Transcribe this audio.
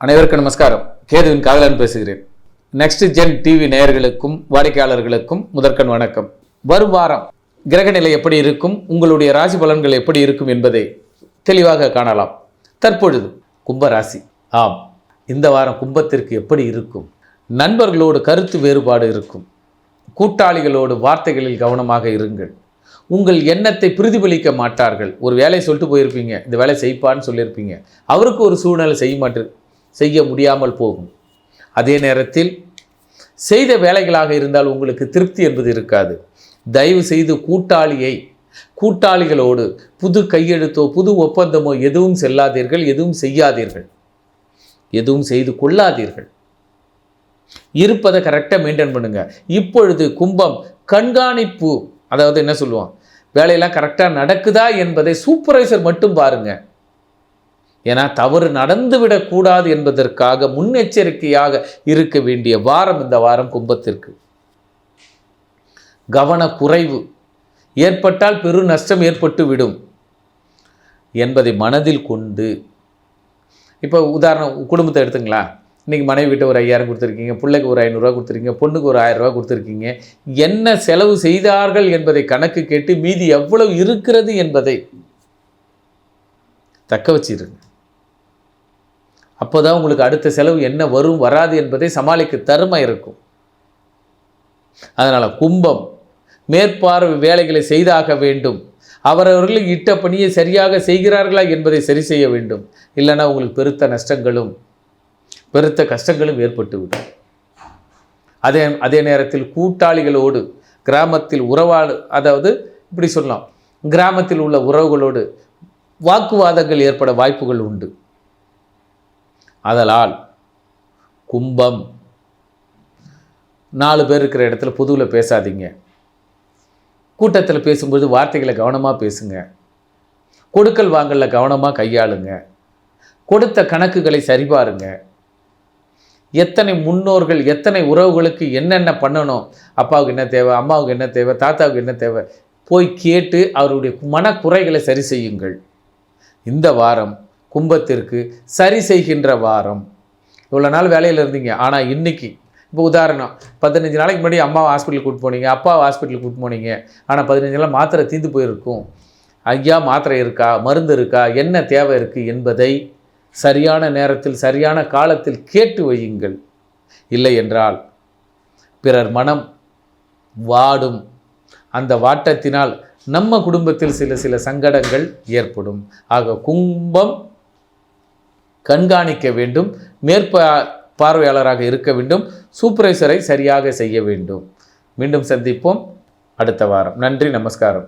அனைவருக்கும் நமஸ்காரம். கேதுவின் காதலன் பேசுகிறேன். நெக்ஸ்ட் ஜென் டிவி நேயர்களுக்கும் வாடிக்கையாளர்களுக்கும் முதற்கண் வணக்கம். வரும் வாரம் கிரகநிலை எப்படி இருக்கும், உங்களுடைய ராசி பலன்கள் எப்படி இருக்கும் என்பதை தெளிவாக காணலாம். தற்பொழுது கும்ப ராசி. ஆம், இந்த வாரம் கும்பத்திற்கு எப்படி இருக்கும்? நண்பர்களோடு கருத்து வேறுபாடு இருக்கும். கூட்டாளிகளோடு வார்த்தைகளில் கவனமாக இருங்கள். உங்கள் எண்ணத்தை பிரதிபலிக்க மாட்டார்கள். ஒரு வேலையை சொல்லிட்டு போயிருப்பீங்க, இந்த வேலை செய்ப்பான்னு சொல்லியிருப்பீங்க, அவருக்கு ஒரு சூழ்நிலை செய்ய முடியாமல் போகும். அதே நேரத்தில் செய்த வேலைகளாக இருந்தால் உங்களுக்கு திருப்தி என்பது இருக்காது. தயவு செய்து கூட்டாளிகளோடு புது கையெழுத்தோ புது ஒப்பந்தமோ எதுவும் செல்லாதீர்கள், எதுவும் செய்யாதீர்கள், எதுவும் செய்து கொள்ளாதீர்கள். இருப்பதை கரெக்டாக மெயின்டைன் பண்ணுங்க. இப்பொழுது கும்பம் கண்காணிப்பு, அதாவது என்ன சொல்லுவோம், வேலையெல்லாம் கரெக்டாக நடக்குதா என்பதை சூப்பர்வைசர் மட்டும் பாருங்க. ஏன்னா தவறு நடந்துவிடக்கூடாது என்பதற்காக முன்னெச்சரிக்கையாக இருக்க வேண்டிய வாரம் இந்த வாரம் கும்பத்திற்கு. கவனக்குறைவு ஏற்பட்டால் பெரு நஷ்டம் ஏற்பட்டு விடும் என்பதை மனதில் கொண்டு, இப்போ உதாரணம் குடும்பத்தை எடுத்துங்களா. இன்றைக்கி மனைவி வீட்டை ஒரு 5000 கொடுத்துருக்கீங்க, பிள்ளைக்கு ஒரு 500 ரூபா கொடுத்துருக்கீங்க, பொண்ணுக்கு ஒரு 1000 ரூபா கொடுத்துருக்கீங்க. என்ன செலவு செய்தார்கள் என்பதை கணக்கு கேட்டு மீதி எவ்வளவு இருக்கிறது என்பதை தக்க வச்சிருங்க. அப்போ தான் உங்களுக்கு அடுத்த செலவு என்ன வரும் வராது என்பதை சமாளிக்க திறமை இருக்கும். அதனால் கும்பம் மேற்பார்வை வேலைகளை செய்தாக வேண்டும். அவரவர்களுக்கு இட்ட பணியை சரியாக செய்கிறார்களா என்பதை சரி செய்ய வேண்டும். இல்லைன்னா உங்களுக்கு பெருத்த கஷ்டங்களும் ஏற்பட்டுவிடும். அதே நேரத்தில் கூட்டாளிகளோடு கிராமத்தில் அதாவது இப்படி சொல்லலாம், கிராமத்தில் உள்ள உறவுகளோடு வாக்குவாதங்கள் ஏற்பட வாய்ப்புகள் உண்டு. அதனால் கும்பம் 4 பேர் இருக்கிற இடத்துல பொதுவில் பேசாதீங்க. கூட்டத்தில் பேசும்போது வார்த்தைகளை கவனமாக பேசுங்க. கொடுக்கல் வாங்கலில் கவனமாக கையாளுங்க. கொடுத்த கணக்குகளை சரிபாருங்க. எத்தனை முன்னோர்கள், எத்தனை உறவுகளுக்கு என்னென்ன பண்ணணும், அப்பாவுக்கு என்ன தேவை, அம்மாவுக்கு என்ன தேவை, தாத்தாவுக்கு என்ன தேவை, போய் கேட்டு அவருடைய மனக்குறைகளை சரி செய்யுங்கள். இந்த வாரம் கும்பத்திற்கு சரி செய்கின்ற வாரம். இவ்வளோ நாள் வேலையில் இருந்தீங்க, ஆனால் இன்றைக்கி இப்போ உதாரணம், 15 நாளைக்கு முன்னாடி அம்மாவை ஹாஸ்பிட்டலுக்கு கூட்டு போனீங்க, அப்பாவை ஹாஸ்பிட்டலுக்கு கூட்டு போனீங்க. ஆனால் 15 நாள் மாத்திரை தீர்ந்து போயிருக்கும். ஐயா மாத்திரை இருக்கா, மருந்து இருக்கா, என்ன தேவை இருக்குது என்பதை சரியான நேரத்தில் சரியான காலத்தில் கேட்டு வையுங்கள். இல்லை என்றால் பிறர் மனம் வாடும். அந்த வாட்டத்தினால் நம்ம குடும்பத்தில் சில சங்கடங்கள் ஏற்படும். ஆக கும்பம் கண்காணிக்க வேண்டும், பார்வையாளராக இருக்க வேண்டும், சூப்பர்வைசரை சரியாக செய்ய வேண்டும். மீண்டும் சந்திப்போம் அடுத்த வாரம். நன்றி, நமஸ்காரம்.